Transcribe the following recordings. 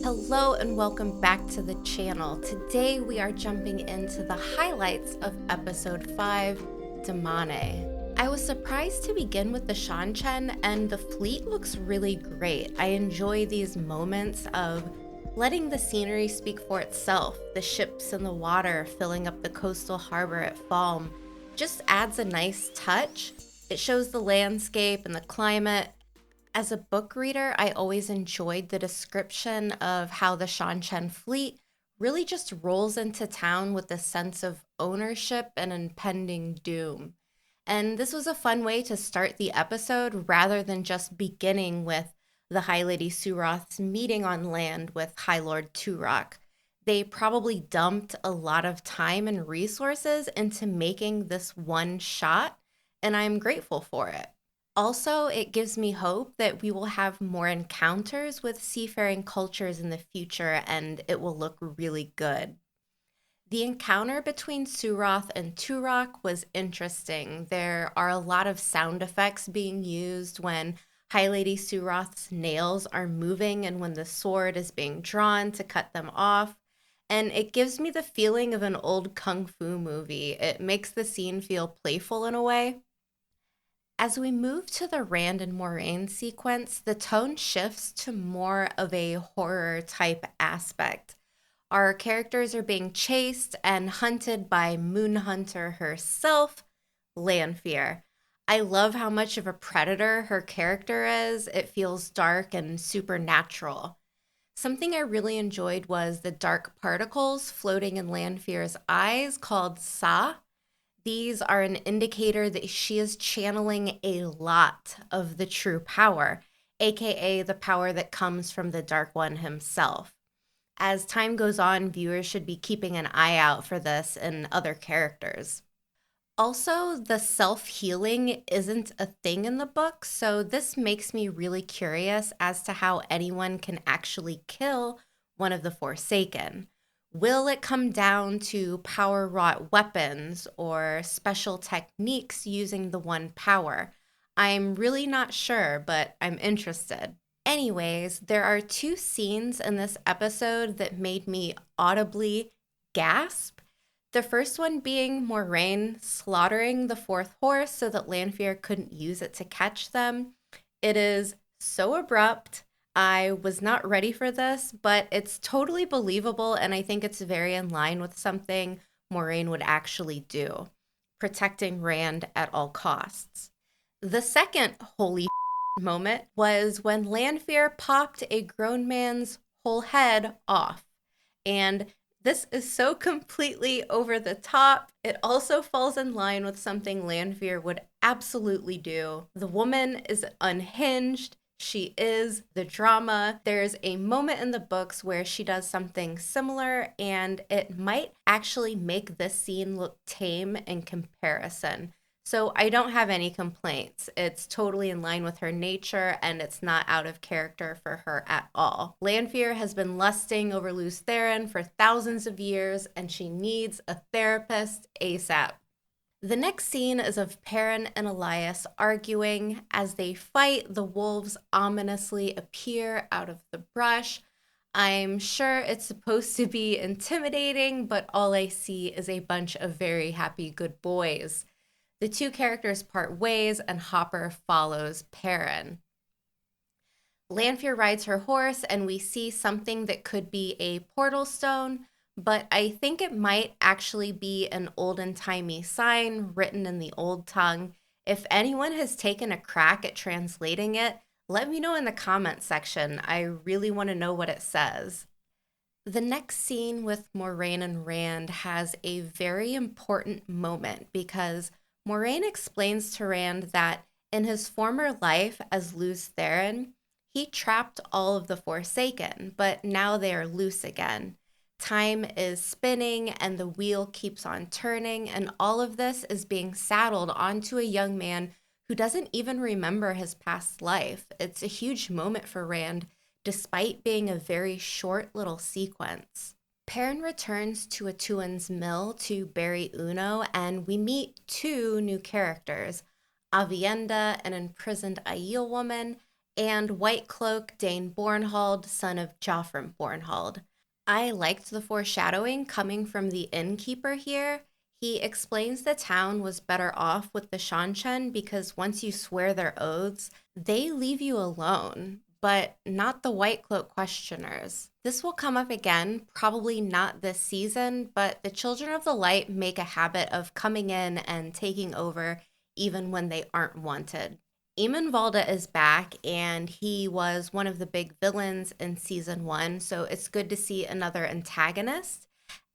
Hello and welcome back to the channel. Today we are jumping into the highlights of episode 5, Damane. I was surprised to begin with the Seanchan, and the fleet looks really great. I enjoy these moments of letting the scenery speak for itself. The ships in the water filling up the coastal harbor at Falme just adds a nice touch. It shows the landscape and the climate. As a book reader, I always enjoyed the description of how the Seanchan fleet really just rolls into town with a sense of ownership and impending doom. And this was a fun way to start the episode rather than just beginning with the High Lady Suroth's meeting on land with High Lord Turok. They probably dumped a lot of time and resources into making this one shot, and I'm grateful for it. Also, it gives me hope that we will have more encounters with seafaring cultures in the future and it will look really good. The encounter between Suroth and Turok was interesting. There are a lot of sound effects being used when High Lady Suroth's nails are moving and when the sword is being drawn to cut them off. And it gives me the feeling of an old kung fu movie. It makes the scene feel playful in a way. As we move to the Rand and Moiraine sequence, the tone shifts to more of a horror type aspect. Our characters are being chased and hunted by Moon Hunter herself, Lanfear. I love how much of a predator her character is. It feels dark and supernatural. Something I really enjoyed was the dark particles floating in Lanfear's eyes called Sa. These are an indicator that she is channeling a lot of the true power, aka the power that comes from the Dark One himself. As time goes on, viewers should be keeping an eye out for this in other characters. Also, the self-healing isn't a thing in the book, so this makes me really curious as to how anyone can actually kill one of the Forsaken. Will it come down to power-wrought weapons or special techniques using the one power? I'm really not sure, but I'm interested. Anyways, there are two scenes in this episode that made me audibly gasp. The first one being Moiraine slaughtering the fourth horse so that Lanfear couldn't use it to catch them. It is so abrupt. I was not ready for this, but it's totally believable, and I think it's very in line with something Moiraine would actually do, protecting Rand at all costs. The second holy moment was when Lanfear popped a grown man's whole head off. And this is so completely over the top. It also falls in line with something Lanfear would absolutely do. The woman is unhinged. She is the drama. There's a moment in the books where she does something similar, and it might actually make this scene look tame in comparison. So I don't have any complaints. It's totally in line with her nature, and it's not out of character for her at all. Lanfear has been lusting over Lews Therin for thousands of years, and she needs a therapist ASAP. The next scene is of Perrin and Elias arguing. As they fight, the wolves ominously appear out of the brush. I'm sure it's supposed to be intimidating, but all I see is a bunch of very happy good boys. The two characters part ways, and Hopper follows Perrin. Lanfear rides her horse, and we see something that could be a portal stone, but I think it might actually be an olden-timey sign written in the old tongue. If anyone has taken a crack at translating it, let me know in the comments section. I really want to know what it says. The next scene with Moiraine and Rand has a very important moment because Moiraine explains to Rand that in his former life as Lews Therin, he trapped all of the Forsaken, but now they are loose again. Time is spinning and the wheel keeps on turning, and all of this is being saddled onto a young man who doesn't even remember his past life. It's a huge moment for Rand, despite being a very short little sequence. Perrin returns to Atuan's mill to bury Uno, and we meet two new characters, Aviendha, an imprisoned Aiel woman, and White Cloak Dane Bornhald, son of Joffrey Bornhald. I liked the foreshadowing coming from the innkeeper here. He explains the town was better off with the Seanchan because once you swear their oaths, they leave you alone, but not the White Cloak questioners. This will come up again, probably not this season, but the Children of the Light make a habit of coming in and taking over even when they aren't wanted. Eamon Valda is back, and he was one of the big villains in season one, so it's good to see another antagonist.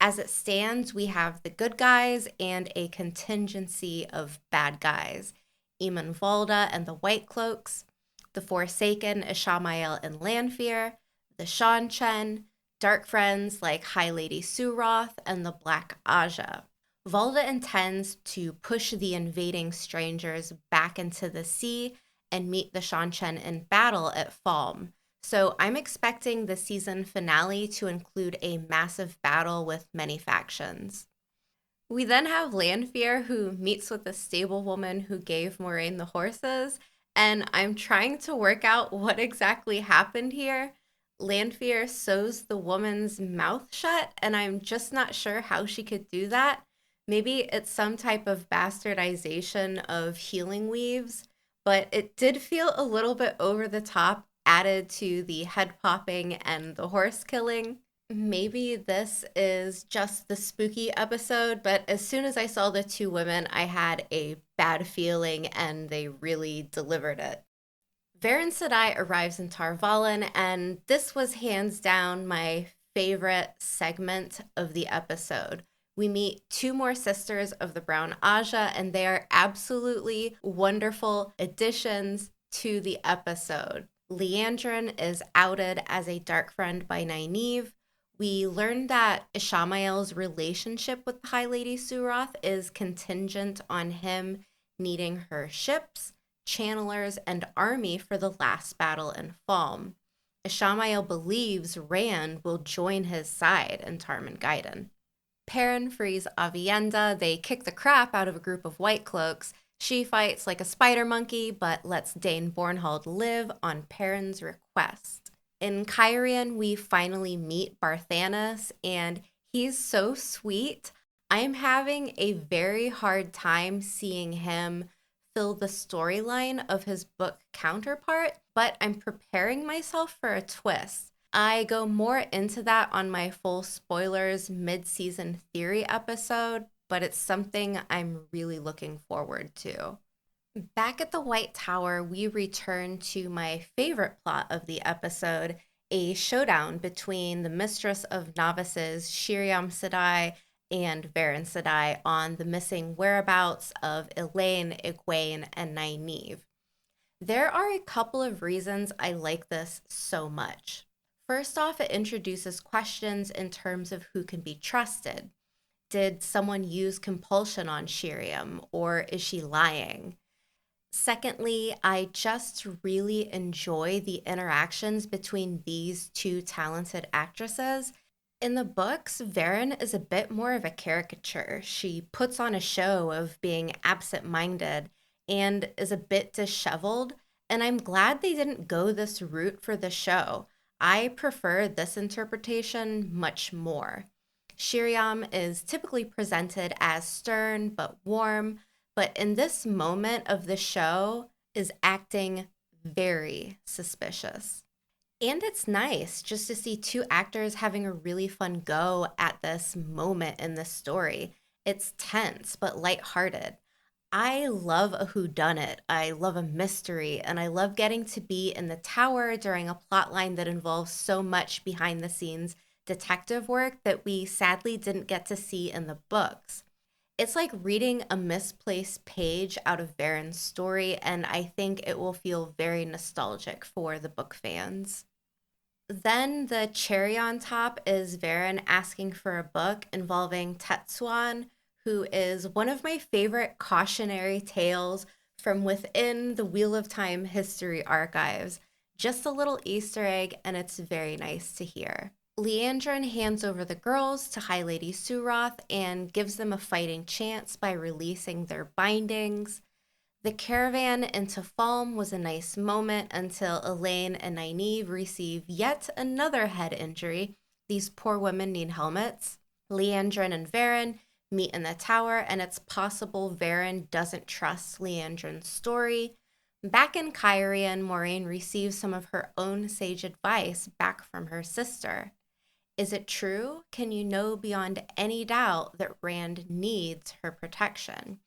As it stands, we have the good guys and a contingency of bad guys. Eamon Valda and the White Cloaks, the Forsaken, Ishamael and Lanfear, the Seanchan, dark friends like High Lady Suroth, and the Black Aja. Valda intends to push the invading strangers back into the sea and meet the Seanchan in battle at Falme. So I'm expecting the season finale to include a massive battle with many factions. We then have Lanfear, who meets with the stable woman who gave Moiraine the horses, and I'm trying to work out what exactly happened here. Lanfear sews the woman's mouth shut, and I'm just not sure how she could do that. Maybe it's some type of bastardization of healing weaves, but it did feel a little bit over the top, added to the head popping and the horse killing. Maybe this is just the spooky episode, but as soon as I saw the two women, I had a bad feeling and they really delivered it. Varen Sedai arrives in Tar Valon, and this was hands down my favorite segment of the episode. We meet two more sisters of the Brown Aja, and they are absolutely wonderful additions to the episode. Liandrin is outed as a dark friend by Nynaeve. We learned that Ishamael's relationship with High Lady Suroth is contingent on him needing her ships, channelers, and army for the last battle in Falme. Ishamael believes Rand will join his side in Tarmon Gai'dan. Perrin frees Aviendha. They kick the crap out of a group of White Cloaks. She fights like a spider monkey, but lets Dane Bornhald live on Perrin's request. In Cairhien, we finally meet Barthanes, and he's so sweet. I'm having a very hard time seeing him fill the storyline of his book counterpart, but I'm preparing myself for a twist. I go more into that on my full spoilers mid-season theory episode, but it's something I'm really looking forward to. Back at the White Tower, we return to my favorite plot of the episode, a showdown between the Mistress of Novices, Shiriam Sedai, and Varen Sedai on the missing whereabouts of Elaine, Egwene, and Nynaeve. There are a couple of reasons I like this so much. First off, it introduces questions in terms of who can be trusted. Did someone use compulsion on Shiriam, or is she lying? Secondly, I just really enjoy the interactions between these two talented actresses. In the books, Varen is a bit more of a caricature. She puts on a show of being absent-minded and is a bit disheveled, and I'm glad they didn't go this route for the show. I prefer this interpretation much more. Shiriam is typically presented as stern but warm, but in this moment of the show is acting very suspicious. And it's nice just to see two actors having a really fun go at this moment in the story. It's tense but lighthearted. I love a whodunit. I love a mystery, and I love getting to be in the tower during a plotline that involves so much behind the scenes detective work that we sadly didn't get to see in the books. It's like reading a misplaced page out of Varen's story, and I think it will feel very nostalgic for the book fans. Then the cherry on top is Varen asking for a book involving Tetsuan, who is one of my favorite cautionary tales from within the Wheel of Time history archives. Just a little Easter egg, and it's very nice to hear. Liandrin hands over the girls to High Lady Suroth and gives them a fighting chance by releasing their bindings. The caravan into Falme was a nice moment until Elaine and Nynaeve receive yet another head injury. These poor women need helmets. Leandrin and Verin meet in the tower, and it's possible Verin doesn't trust Leandrin's story. Back in Cairhien, Moiraine receives some of her own sage advice back from her sister. Is it true? Can you know beyond any doubt that Rand needs her protection?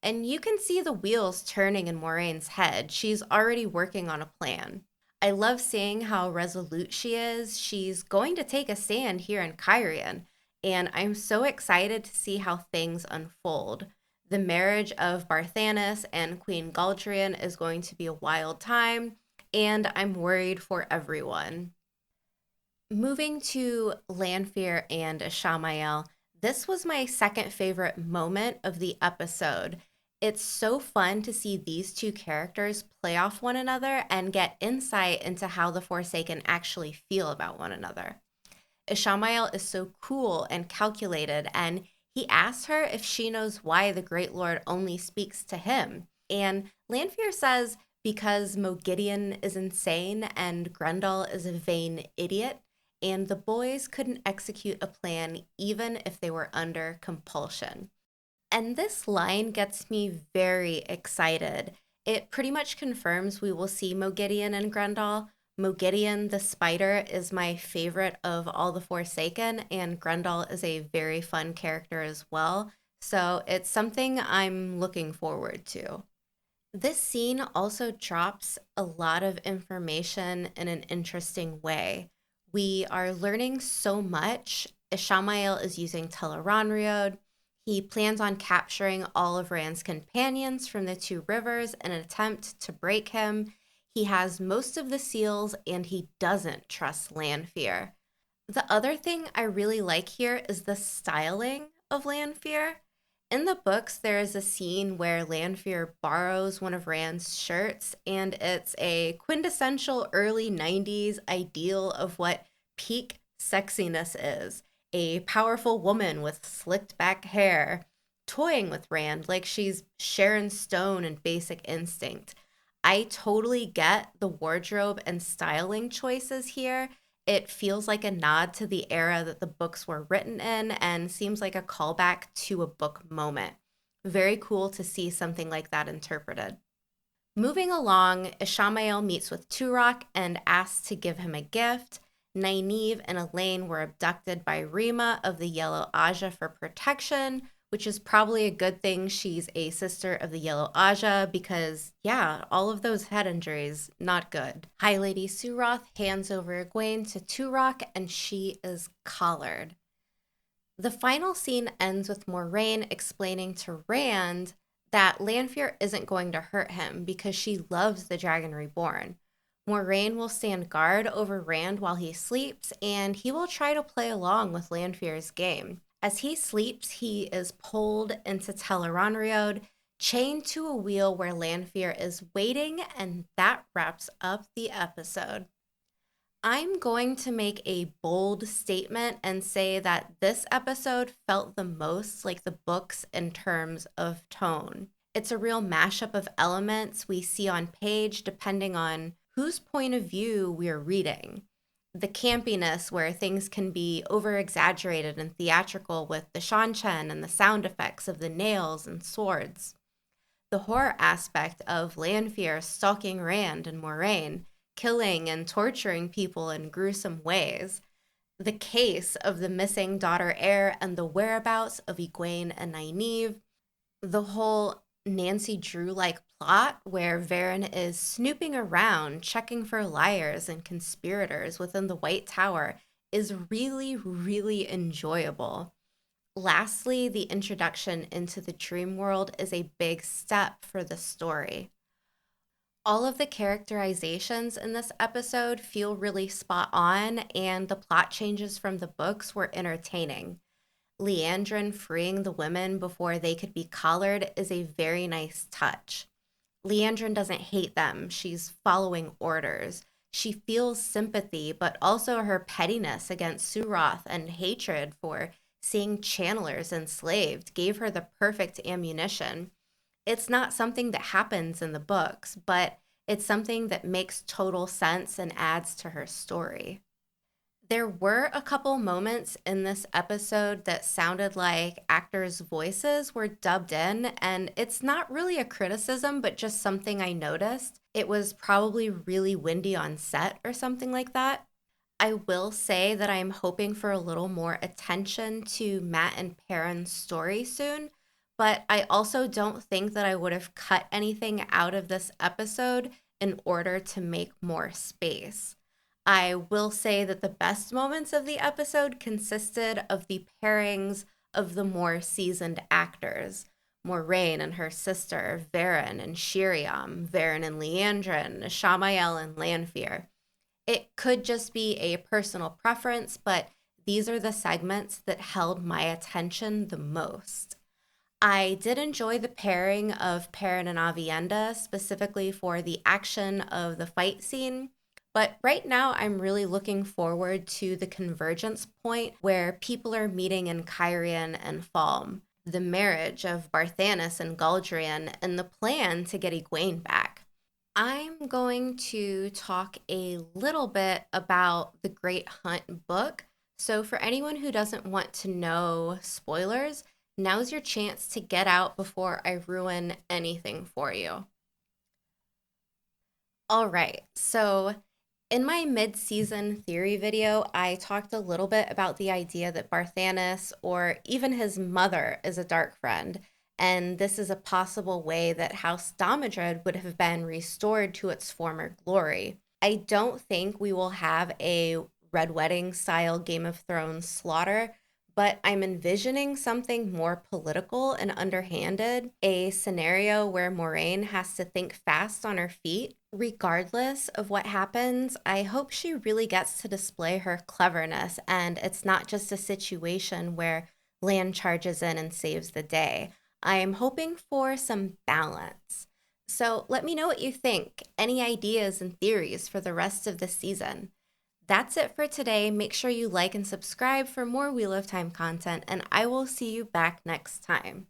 And you can see the wheels turning in Moraine's head. She's already working on a plan. I love seeing how resolute she is. She's going to take a stand here in Cairhien, and I'm so excited to see how things unfold. The marriage of Barthanes and Queen Galdrian is going to be a wild time, and I'm worried for everyone. Moving to Lanfear and Ishamael, this was my second favorite moment of the episode. It's so fun to see these two characters play off one another and get insight into how the Forsaken actually feel about one another. Ishamael is so cool and calculated, and he asks her if she knows why the Great Lord only speaks to him. And Lanfear says because Moghedien is insane and Greandal is a vain idiot, and the boys couldn't execute a plan even if they were under compulsion. And this line gets me very excited. It pretty much confirms we will see Moghedien and Greandal. Moghedien the spider is my favorite of all the Forsaken, and Greandal is a very fun character as well. So it's something I'm looking forward to. This scene also drops a lot of information in an interesting way. We are learning so much. Ishamael is using Tel'aran'rhiod. He plans on capturing all of Rand's companions from the two rivers in an attempt to break him. He has most of the seals, and he doesn't trust Lanfear. The other thing I really like here is the styling of Lanfear. In the books, there is a scene where Lanfear borrows one of Rand's shirts, and it's a quintessential early 90s ideal of what peak sexiness is. A powerful woman with slicked back hair, toying with Rand like she's Sharon Stone in Basic Instinct. I totally get the wardrobe and styling choices here. It feels like a nod to the era that the books were written in and seems like a callback to a book moment. Very cool to see something like that interpreted. Moving along, Ishamael meets with Turok and asks to give him a gift. Nynaeve and Elaine were abducted by Rima of the Yellow Aja for protection, which is probably a good thing she's a sister of the Yellow Aja because, yeah, all of those head injuries, not good. High Lady Suroth hands over Egwene to Turok, and she is collared. The final scene ends with Moiraine explaining to Rand that Lanfear isn't going to hurt him because she loves the Dragon Reborn. Moiraine will stand guard over Rand while he sleeps, and he will try to play along with Lanfear's game. As he sleeps, he is pulled into Tel'aran'rhiod, chained to a wheel where Lanfear is waiting, and that wraps up the episode. I'm going to make a bold statement and say that this episode felt the most like the books in terms of tone. It's a real mashup of elements we see on page depending on whose point of view we're reading. The campiness where things can be over-exaggerated and theatrical with the Seanchan and the sound effects of the nails and swords. The horror aspect of Lanfear stalking Rand and Moiraine, killing and torturing people in gruesome ways. The case of the missing daughter heir and the whereabouts of Egwene and Nynaeve. The whole Nancy Drew-like plot where Verin is snooping around, checking for liars and conspirators within the White Tower is really, really enjoyable. Lastly, the introduction into the dream world is a big step for the story. All of the characterizations in this episode feel really spot on, and the plot changes from the books were entertaining. Leandrin freeing the women before they could be collared is a very nice touch. Leandrin doesn't hate them. She's following orders. She feels sympathy, but also her pettiness against Suroth and hatred for seeing channelers enslaved gave her the perfect ammunition. It's not something that happens in the books, but it's something that makes total sense and adds to her story. There were a couple moments in this episode that sounded like actors' voices were dubbed in, and it's not really a criticism, but just something I noticed. It was probably really windy on set or something like that. I will say that I'm hoping for a little more attention to Matt and Perrin's story soon, but I also don't think that I would have cut anything out of this episode in order to make more space. I will say that the best moments of the episode consisted of the pairings of the more seasoned actors. Moiraine and her sister, Varen and Shiriam, Varen and Leandrin, Shamael and Lanfear. It could just be a personal preference, but these are the segments that held my attention the most. I did enjoy the pairing of Perrin and Aviendha, specifically for the action of the fight scene. But right now, I'm really looking forward to the convergence point where people are meeting in Cairhien and Falme, the marriage of Barthanes and Galdrian, and the plan to get Egwene back. I'm going to talk a little bit about the Great Hunt book. So, for anyone who doesn't want to know spoilers, now's your chance to get out before I ruin anything for you. All right, so in my mid season theory video, I talked a little bit about the idea that Barthanes, or even his mother, is a dark friend. And this is a possible way that House Damodred would have been restored to its former glory. I don't think we will have a Red Wedding style Game of Thrones slaughter, but I'm envisioning something more political and underhanded, a scenario where Moiraine has to think fast on her feet. Regardless of what happens, I hope she really gets to display her cleverness and it's not just a situation where Lan charges in and saves the day. I am hoping for some balance. So let me know what you think. Any ideas and theories for the rest of the season? That's it for today. Make sure you like and subscribe for more Wheel of Time content, and I will see you back next time.